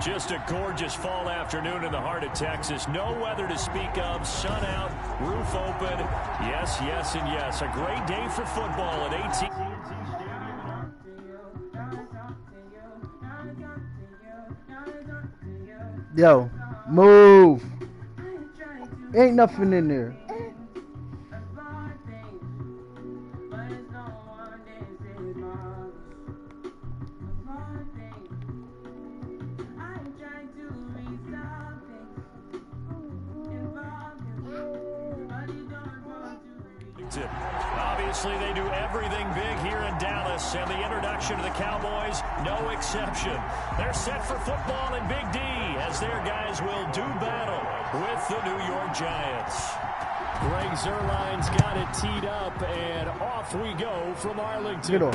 Just a gorgeous fall afternoon in the heart of Texas. No weather to speak of. Sun out, roof open. Yes, yes, and yes. A great day for football at 18. Yo, move. Ain't nothing in there. Obviously, they do everything big here in Dallas, and the introduction to the Cowboys, no exception. They're set for football in Big D, as their guys will do battle with the New York Giants. Greg Zuerlein's got it teed up, and off we go from Arlington.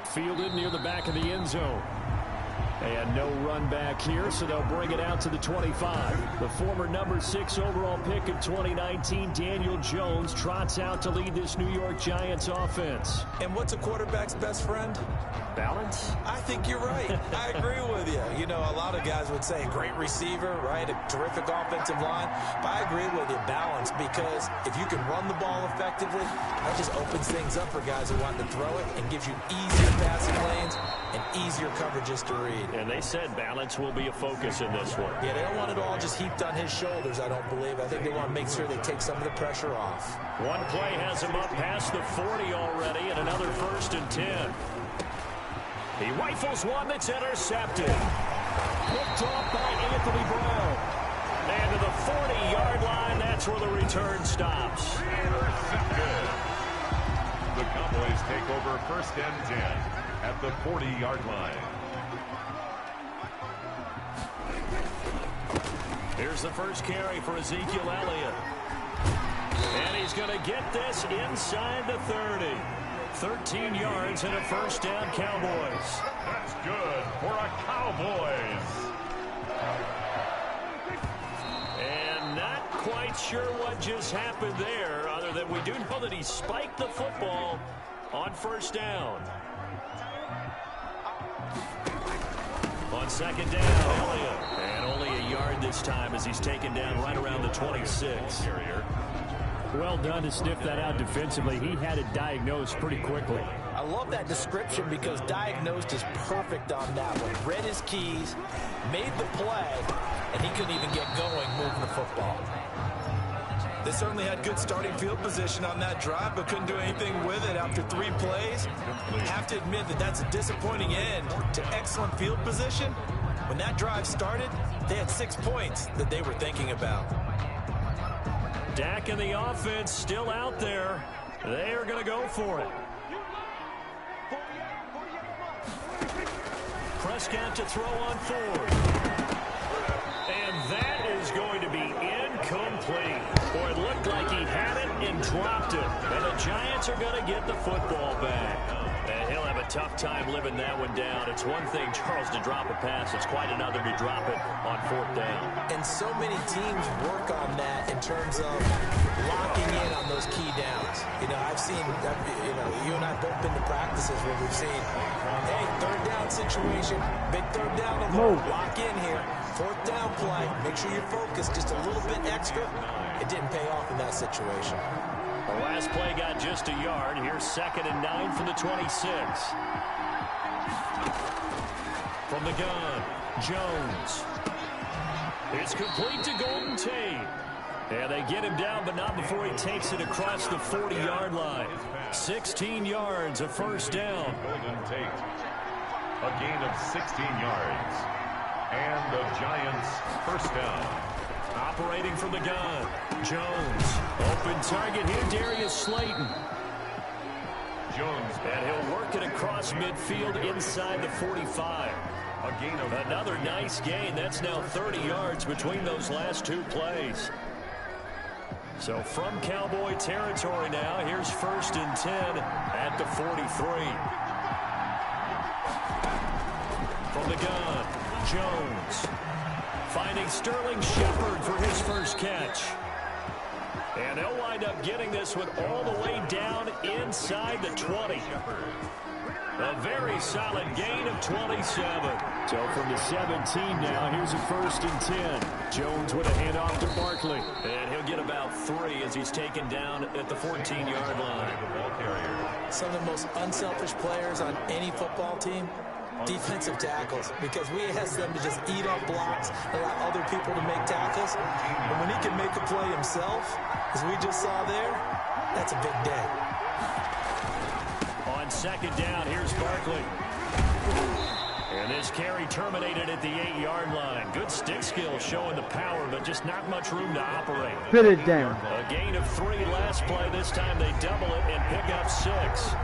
Fielded near the back of the end zone. And no run back here, so they'll bring it out to the 25. The former number 6 overall pick of 2019, Daniel Jones, trots out to lead this New York Giants offense. And what's a quarterback's best friend? Balance? I think you're right. I agree with you. You know, a lot of guys would say great receiver, right? A terrific offensive line. But I agree with you, balance, because if you can run the ball effectively, that just opens things up for guys who want to throw it and gives you easier passing lanes and easier coverages to read. And they said balance will be a focus in this one. Yeah, they don't want it all just heaped on his shoulders, I don't believe. I think they want to make sure they take some of the pressure off. One play has him up past the 40 already, and another 1st and 10. He rifles one that's intercepted. Picked off by Anthony Brown. And to the 40-yard line, that's where the return stops. Intercepted. The Cowboys take over 1st and 10 at the 40-yard line. Here's the first carry for Ezekiel Elliott. And he's going to get this inside the 30. 13 yards and a 1st down, Cowboys. That's good for a Cowboys. And not quite sure what just happened there, other than we do know that he spiked the football on 1st down. On 2nd down, Elliott. And only a yard this time as he's taken down right around the 26. Well done to sniff that out defensively. He had it diagnosed pretty quickly. I love that description because diagnosed is perfect on that one. Read his keys, made the play, and he couldn't even get going moving the football. They certainly had good starting field position on that drive, but couldn't do anything with it after 3 plays. Have to admit that that's a disappointing end to excellent field position. When that drive started, they had 6 points that they were thinking about. Dak and the offense still out there. They are going to go for it. Prescott to throw on 4th. And that is going to be incomplete. Boy, it looked like he had it and dropped it. And the Giants are going to get the football back. And he'll have a tough time living that one down. It's one thing, Charles, to drop a pass. It's quite another to drop it on 4th down. And so many teams work on that in terms of locking in on those key downs. You know, I've seen, you and I both been to practices where we've seen, hey, 3rd down situation, big 3rd down alert, lock in here. 4th down play, make sure you're focused just a little bit extra. It didn't pay off in that situation. The last play got just a yard. Here's 2nd and 9 from the 26. From the gun, Jones. It's complete to Golden Tate. And they get him down, but not before he takes it across the 40-yard line. 16 yards, a 1st down. Golden Tate, a gain of 16 yards. And the Giants' 1st down. Operating from the gun, Jones. Open target here, Darius Slayton. Jones. And he'll work it across midfield inside the 45. A gain of another nice gain. That's now 30 yards between those last 2 plays. So from Cowboy territory now, here's 1st and 10 at the 43. From the gun, Jones. Finding Sterling Shepard for his first catch. And they'll wind up getting this one all the way down inside the 20. A very solid gain of 27. So from the 17 now, here's a 1st and 10. Jones with a handoff to Barkley. And he'll get about 3 as he's taken down at the 14-yard line. Some of the most unselfish players on any football team, defensive tackles, because we ask them to just eat up blocks, allow other people to make tackles. And when he can make a play himself, as we just saw there, that's a big day. On 2nd down, here's Barkley. And this carry terminated at the 8-yard line. Good stick skill showing the power, but just not much room to operate. Put it down. A gain of 3 last play. This time they double it and pick up 6.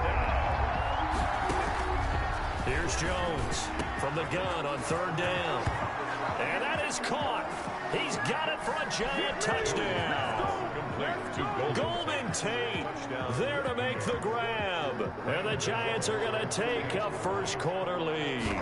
Here's Jones from the gun on 3rd down. And that is caught. He's got it for a Giant touchdown. Golden Tate there to make the grab. And the Giants are going to take a first-quarter lead.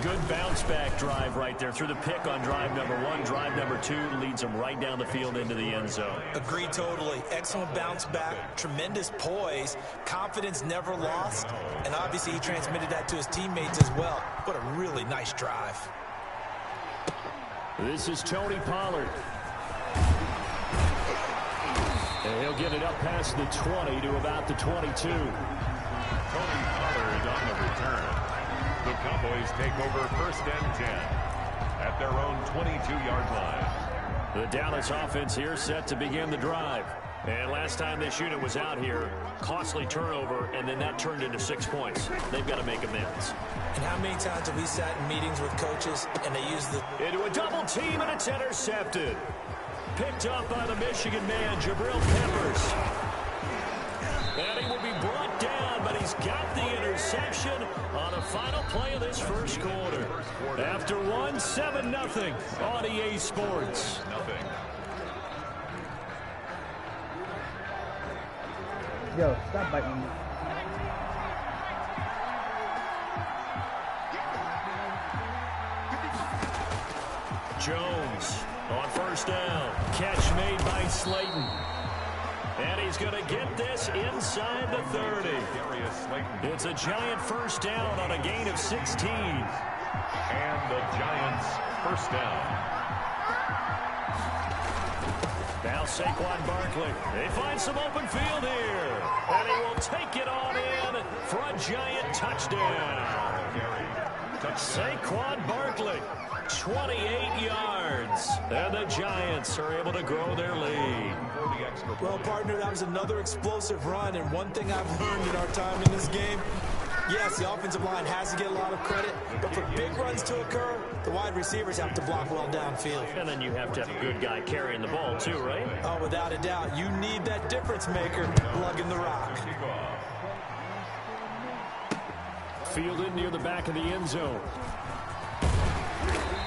Good bounce-back drive right there through the pick on drive number 1. Drive number 2 leads them right down the field into the end zone. Agree totally. Excellent bounce back, tremendous poise, confidence never lost, and obviously he transmitted that to his teammates as well. What a really nice drive. This is Tony Pollard. And he'll get it up past the 20 to about the 22. Tony Pollard on the return. The Cowboys take over 1st and 10 at their own 22-yard line. The Dallas offense here set to begin the drive. And last time this unit was out here, costly turnover, and then that turned into 6 points. They've got to make amends. And how many times have we sat in meetings with coaches and they use the... Into a double team, and it's intercepted. Picked up by the Michigan man, Jabril Peppers. And he will be brought down, but he's got the interception on the final play of this first quarter. After 7-0 on EA Sports. Yo, stop biting me. Jones on 1st down. Catch made by Slayton. And he's going to get this inside the 30. It's a Giant 1st down on a gain of 16. And the Giants 1st down. Now Saquon Barkley. They find some open field here. And he will take it on in for a Giant touchdown. Saquon Barkley, 28 yards. And the Giants are able to grow their lead. Well, partner, that was another explosive run, and one thing I've learned in our time in this game, yes, the offensive line has to get a lot of credit, but for big runs to occur, the wide receivers have to block well downfield. And then you have to have a good guy carrying the ball too, right? Oh, without a doubt. You need that difference maker lugging the rock. Fielded near the back of the end zone.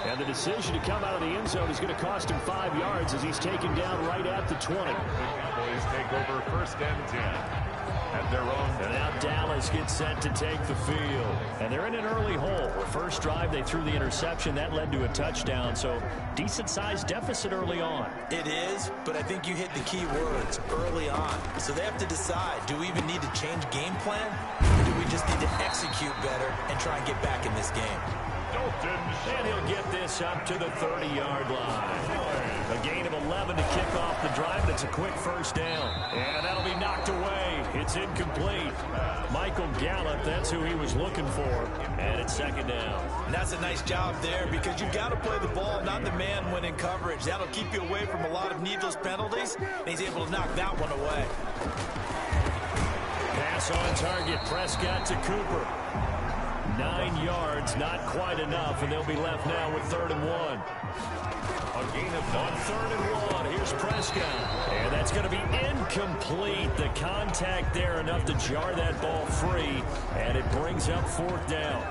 And the decision to come out of the end zone is going to cost him 5 yards as he's taken down right at the 20. The Cowboys take over 1st and 10 at their own. And now Dallas gets set to take the field. And they're in an early hole. The first drive, they threw the interception. That led to a touchdown, so decent-sized deficit early on. It is, but I think you hit the key words early on. So they have to decide, do we even need to change game plan? Or do we just need to execute better and try and get back in this game? And he'll get this up to the 30-yard line. A gain of 11 to kick off the drive. That's a quick 1st down. And that'll be knocked away. It's incomplete. Michael Gallup, that's who he was looking for. And it's 2nd down. And that's a nice job there because you've got to play the ball, not the man when in coverage. That'll keep you away from a lot of needless penalties. And he's able to knock that one away. Pass on target. Prescott to Cooper. 9 yards, not quite enough, and they'll be left now with 3rd and 1. A gain of 3rd and 1. Here's Prescott. And that's going to be incomplete. The contact there enough to jar that ball free, and it brings up 4th down.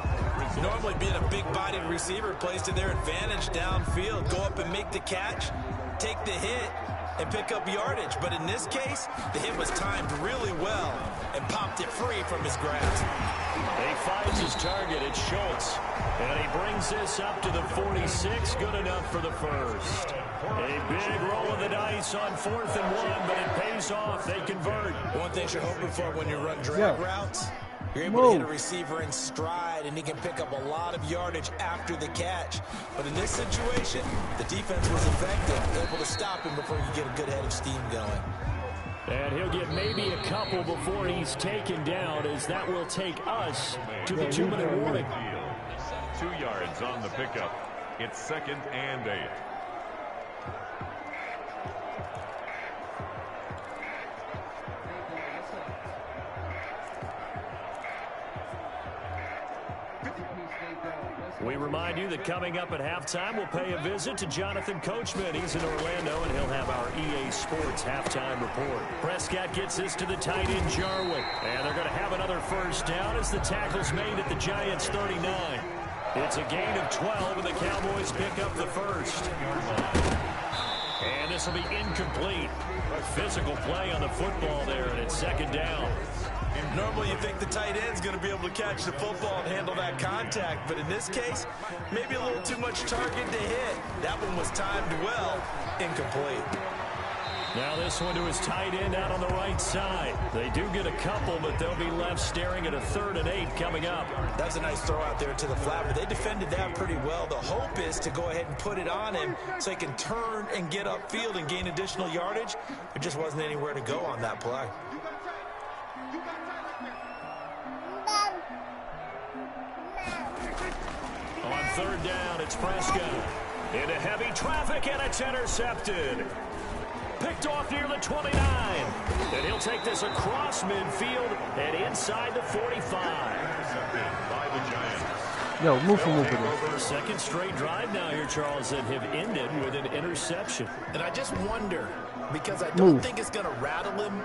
Normally being a big-bodied receiver plays to their advantage downfield. Go up and make the catch, take the hit, and pick up yardage. But in this case, the hit was timed really well and popped it free from his grasp. He finds his target. It's Schultz. And he brings this up to the 46. Good enough for the first. A big roll of the dice on 4th and 1, but it pays off. They convert. One thing you're hoping for when you run drag routes, You're able to hit a receiver in stride, and he can pick up a lot of yardage after the catch. But in this situation, the defense was effective, able to stop him before he could get a good head of steam going. And he'll get maybe a couple before he's taken down, as that will take us to the 2-minute warning. 2 yards on the pickup. It's 2nd and 8. We remind you that coming up at halftime, we'll pay a visit to Jonathan Coachman. He's in Orlando, and he'll have our EA Sports halftime report. Prescott gets this to the tight end, Jarwin. And they're going to have another first down as the tackle's made at the Giants' 39. It's a gain of 12, and the Cowboys pick up the first. And this will be incomplete. A physical play on the football there, and it's 2nd down. Normally you think the tight end's going to be able to catch the football and handle that contact, but in this case, maybe a little too much target to hit. That one was timed well, incomplete. Now this one to his tight end out on the right side. They do get a couple, but they'll be left staring at a 3rd and 8 coming up. That's a nice throw out there to the flat, but they defended that pretty well. The hope is to go ahead and put it on him so he can turn and get upfield and gain additional yardage. There just wasn't anywhere to go on that play. On 3rd down, it's Prescott. Into heavy traffic, and it's intercepted. Picked off near the 29. And he'll take this across midfield and inside the 45. By the Giants. Yo, move for move. Second straight drive now here, Charles, that have ended with an interception. And I just wonder, because I don't think it's going to rattle him.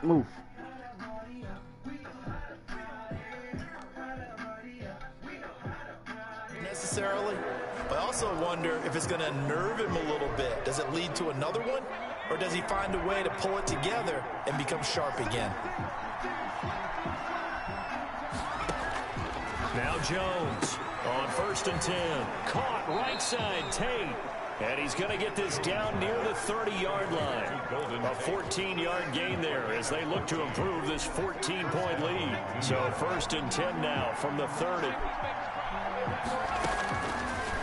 Move. Necessarily, but I also wonder if it's going to nerve him a little bit. Does it lead to another one, or does he find a way to pull it together and become sharp again? Now Jones on 1st and 10. Caught right side, Tate. And he's going to get this down near the 30-yard line. A 14-yard gain there as they look to improve this 14-point lead. So 1st and 10 now from the 30.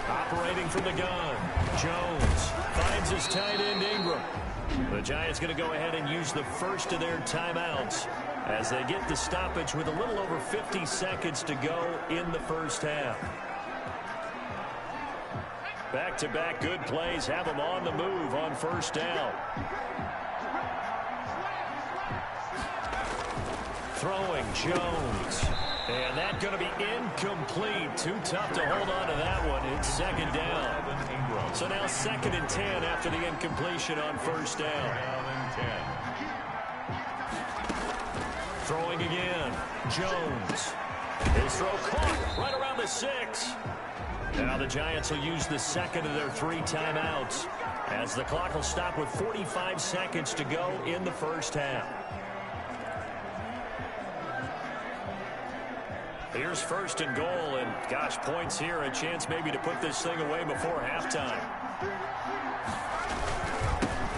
Operating from the gun, Jones finds his tight end, Ingram. The Giants going to go ahead and use the first of their timeouts as they get the stoppage with a little over 50 seconds to go in the first half. Back-to-back good plays have them on the move on 1st down. Throwing Jones. And that's going to be incomplete. Too tough to hold on to that one. It's 2nd down. So now 2nd and 10 after the incompletion on 1st down. Throwing again. Jones. His throw caught right around the 6. Now the Giants will use the 2nd of their 3 timeouts as the clock will stop with 45 seconds to go in the first half. Here's 1st and goal, and gosh, points here, a chance maybe to put this thing away before halftime.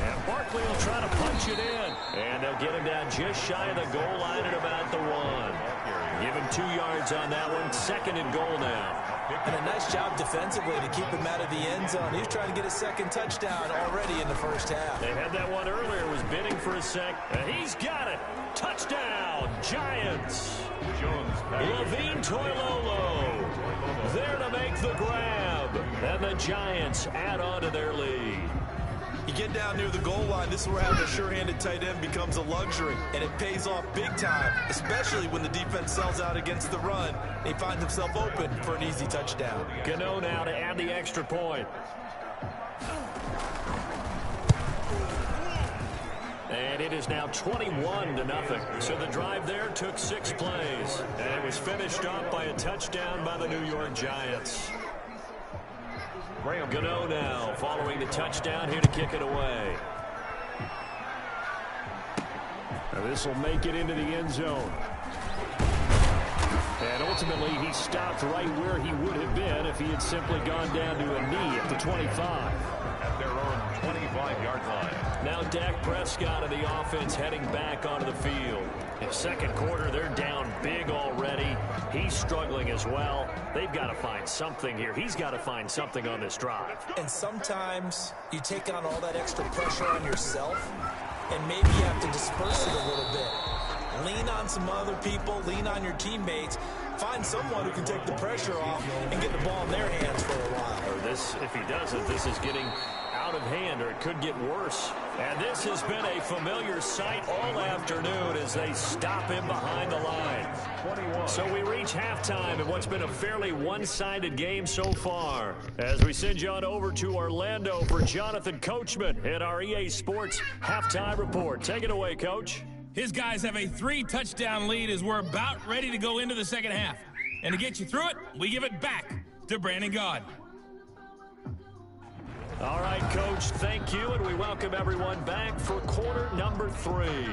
And Barkley will try to punch it in, and they'll get him down just shy of the goal line at about the 1. Give him 2 yards on that one. 2nd and goal now. And a nice job defensively to keep him out of the end zone. He's trying to get a 2nd touchdown already in the first half. They had that one earlier, was bidding for a sec. And he's got it. Touchdown, Giants. Levine Toilolo there to make the grab. And the Giants add on to their lead. You get down near the goal line, this is where having a sure-handed tight end becomes a luxury, and it pays off big time, especially when the defense sells out against the run. He finds himself open for an easy touchdown. Gano now to add the extra point. And it is now 21-0. So the drive there took 6 plays, and it was finished off by a touchdown by the New York Giants. Gano now following the touchdown here to kick it away. And this will make it into the end zone. And ultimately he stopped right where he would have been if he had simply gone down to a knee at the 25. At their own 25-yard line. Now Dak Prescott of the offense heading back onto the field. In second quarter, they're down big already. He's struggling as well. They've got to find something here. He's got to find something on this drive. And sometimes you take on all that extra pressure on yourself, and maybe you have to disperse it a little bit. Lean on some other people, lean on your teammates, find someone who can take the pressure off and get the ball in their hands for a while. Or this, if he doesn't, this is getting out of hand, or it could get worse. And this has been a familiar sight all afternoon as they stop him behind the line. 21. So we reach halftime in what's been a fairly one-sided game so far. As we send you on over to Orlando for Jonathan Coachman at our EA Sports Halftime Report. Take it away, Coach. His guys have a 3-touchdown lead as we're about ready to go into the second half. And to get you through it, we give it back to Brandon Gaud. All right, Coach, thank you, and we welcome everyone back for quarter number 3.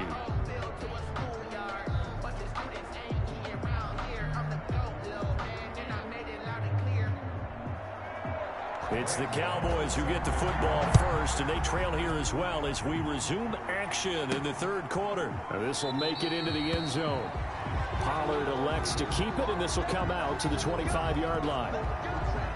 It's the Cowboys who get the football first, and they trail here as well as we resume action in the third quarter. This will make it into the end zone. Pollard elects to keep it, and this will come out to the 25-yard line.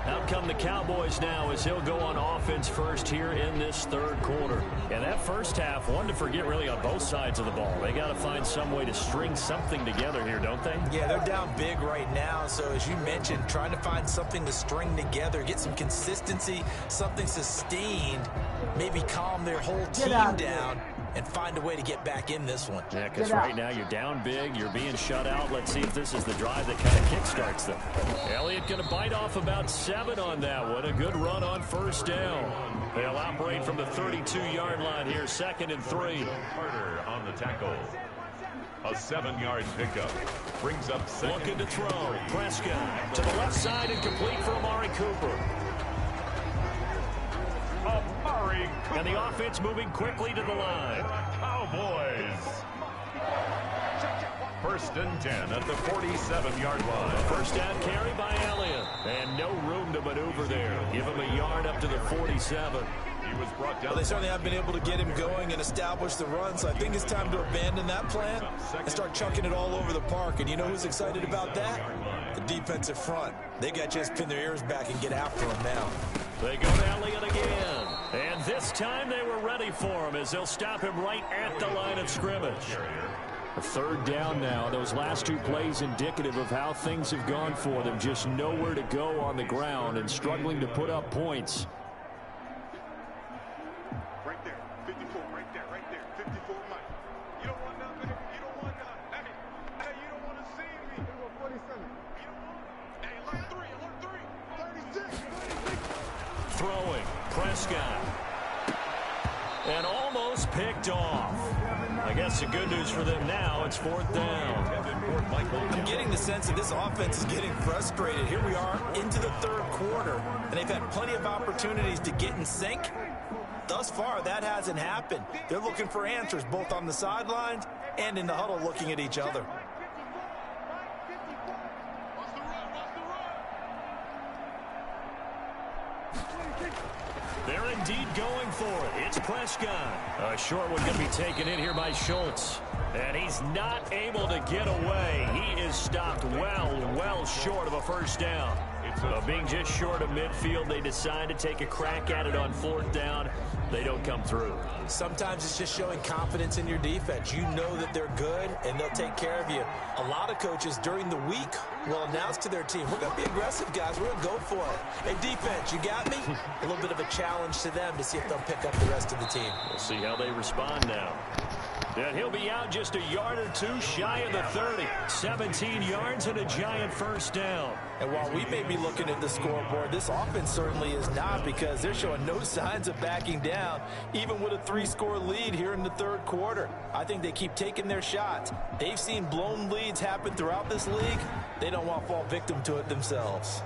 Out come the Cowboys now as he'll go on offense first here in this third quarter. And that first half, one to forget really on both sides of the ball. They got to find some way to string something together here, don't they? Yeah, they're down big right now. So as you mentioned, trying to find something to string together, get some consistency, something sustained, maybe calm their whole team down and find a way to get back in this one. Yeah, because right now you're down big, you're being shut out. Let's see if this is the drive that kind of kickstarts them. Elliott going to bite off about 7 on that one. A good run on first down. They'll operate from the 32-yard line here, 2nd and 3. Carter on the tackle. A 7-yard pickup. Brings up second. Looking to throw. Prescott to the left side and complete for Amari Cooper. And the offense moving quickly to the line. Cowboys. 1st and 10 at the 47-yard line. First down carry by Elliott. And no room to maneuver there. Give him a yard up to the 47. He was brought down. Well, they certainly have been able to get him going and establish the run, so I think it's time to abandon that plan and start chucking it all over the park. And you know who's excited about that? The defensive front. They got to just pin their ears back and get after him now. They go to Elliott again. And this time they were ready for him as they'll stop him right at the line of scrimmage. A 3rd down now. Those last 2 plays indicative of how things have gone for them. Just nowhere to go on the ground and struggling to put up points. Right there, 54, right there, 54, Mike. You don't want nothing, you don't want nothing. Hey, you don't want to see me. 47. You don't want it. Hey, alert 3, 36. Throwing, Prescott. And almost picked off. I guess the good news for them now, it's 4th down. I'm getting the sense that this offense is getting frustrated. Here we are into the 3rd quarter, and they've had plenty of opportunities to get in sync. Thus far, that hasn't happened. They're looking for answers both on the sidelines and in the huddle looking at each other. They're indeed going for it. It's Prescott. A short one going to be taken in here by Schultz. And he's not able to get away. He is stopped well short of a first down. Being just short of midfield, they decide to take a crack at it on 4th down. They don't come through. Sometimes it's just showing confidence in your defense. You know that they're good, and they'll take care of you. A lot of coaches during the week will announce to their team, we're going to be aggressive, guys. We're going to go for it. Hey, defense, you got me? A little bit of a challenge to them to see if they'll pick up the rest of the team. We'll see how they respond now. And he'll be out just a yard or 2 shy of the 30. 17 yards and a giant first down. And while we may be looking at the scoreboard, this offense certainly is not, because they're showing no signs of backing down, even with a 3-score lead here in the 3rd quarter. I think they keep taking their shots. They've seen blown leads happen throughout this league. They don't want to fall victim to it themselves.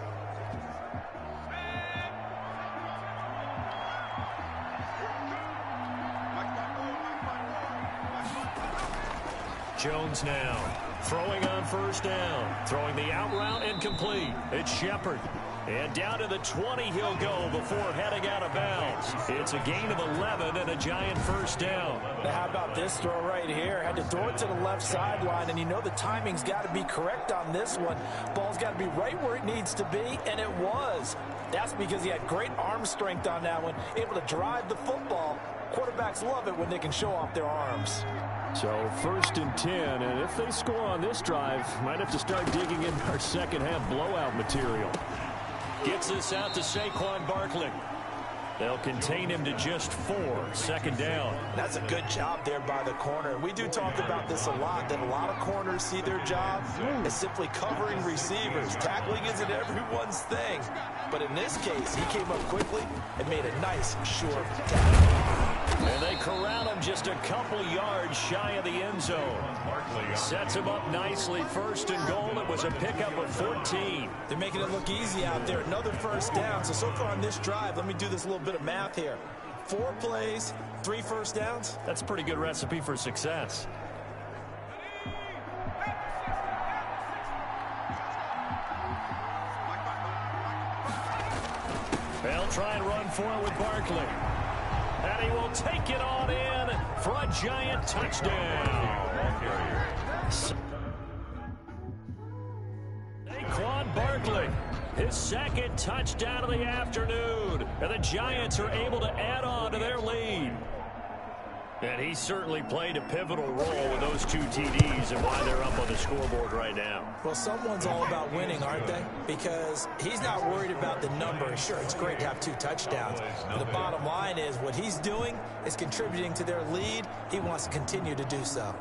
Jones now throwing on first down. Throwing the out route and complete. It's Shepard. And down to the 20 he'll go before heading out of bounds. It's a gain of 11 and a Giant first down. Now how about this throw right here? Had to throw it to the left sideline, and you know the timing's got to be correct on this one. Ball's got to be right where it needs to be, and it was. That's because he had great arm strength on that one, able to drive the football. Quarterbacks love it when they can show off their arms. So first and 10, and if they score on this drive, might have to start digging in our second half blowout material. Gets this out to Saquon Barkley. They'll contain him to just 4, second down. That's a good job there by the corner. We do talk about this a lot, that a lot of corners see their job as simply covering receivers. Tackling isn't everyone's thing. But in this case, he came up quickly and made a nice, short tackle. And they corral him just a couple yards shy of the end zone. Sets him up nicely. First and goal. It was a pickup of 14. They're making it look easy out there. Another first down. So far on this drive, let me do this little bit of math here. 4 plays, 3 first downs. That's a pretty good recipe for success. They'll try and run for it with Barkley. And he will take it on in for a Giant touchdown. Saquon Barkley, his second touchdown of the afternoon. And the Giants are able to add on to their lead. And he certainly played a pivotal role with those 2 TDs and why they're up on the scoreboard right now. Well, someone's all about winning, aren't they? Because he's not worried about the number. Sure, it's great to have 2 touchdowns. But the bottom line is what he's doing is contributing to their lead. He wants to continue to do so.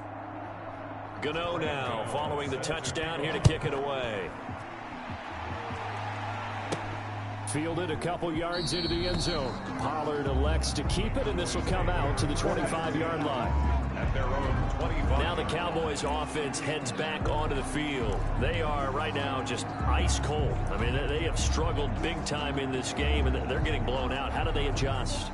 Gano now following the touchdown here to kick it away. Fielded a couple yards into the end zone. Pollard elects to keep it, and this will come out to the 25-yard line. At their own 25. Now the Cowboys offense heads back onto the field. They are right now just ice cold. I mean, they have struggled big time in this game, and they're getting blown out. How do they adjust?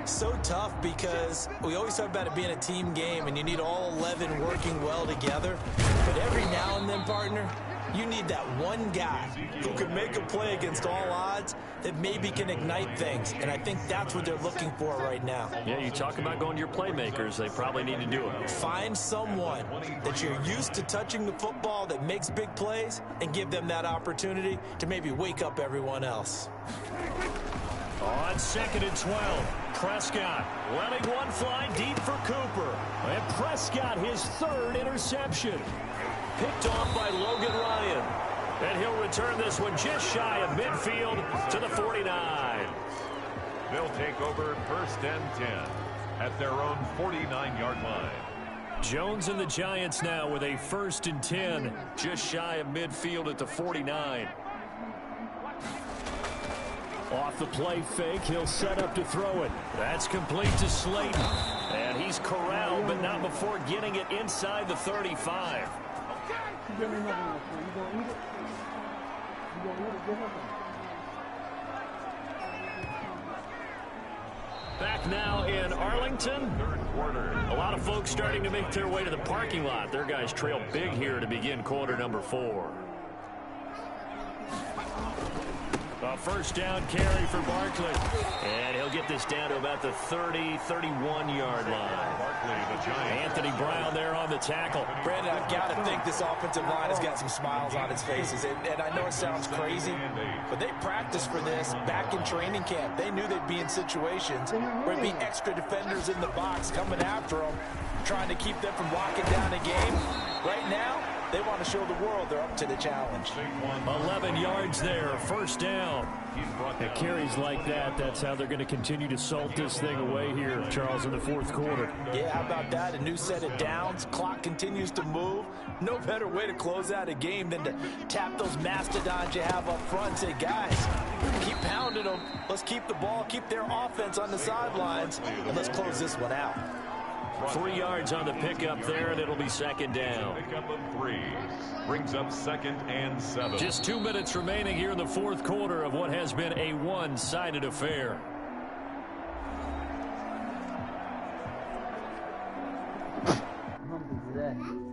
So tough because we always talk about it being a team game, and you need all 11 working well together. But every now and then, partner, you need that one guy who can make a play against all odds that maybe can ignite things. And I think that's what they're looking for right now. Yeah, you talk about going to your playmakers. They probably need to do it. Find someone that you're used to touching the football that makes big plays and give them that opportunity to maybe wake up everyone else. On 2nd and 12, Prescott letting one fly deep for Cooper. And Prescott, his 3rd interception. Picked off by Logan Ryan. And he'll return this one just shy of midfield to the 49. They'll take over first and 10 at their own 49-yard line. Jones and the Giants now with a 1st and 10 just shy of midfield at the 49. Off the play fake, he'll set up to throw it. That's complete to Slayton. And he's corralled, but not before getting it inside the 35. Back now in Arlington. A lot of folks starting to make their way to the parking lot. Their guys trail big here to begin quarter number 4. A first down carry for Barkley. And he'll get this down to about the 30, 31-yard line. Anthony Brown there on the tackle. Brandon, I've got to think this offensive line has got some smiles on its faces. And I know it sounds crazy, but they practiced for this back in training camp. They knew they'd be in situations where there'd be extra defenders in the box coming after them, trying to keep them from locking down a game. Right now, they want to show the world they're up to the challenge. 11 yards there, first down. And carries like that, that's how they're going to continue to salt this thing away here, Charles, in the 4th quarter. Yeah, how about that? A new set of downs. Clock continues to move. No better way to close out a game than to tap those mastodons you have up front and say, guys, keep pounding them. Let's keep the ball, keep their offense on the sidelines, and let's close this one out. 3 yards on the pickup there, and it'll be second down. Pickup of 3 brings up 2nd and 7. Just 2 minutes remaining here in the 4th quarter of what has been a one-sided affair. Alhamdulillah.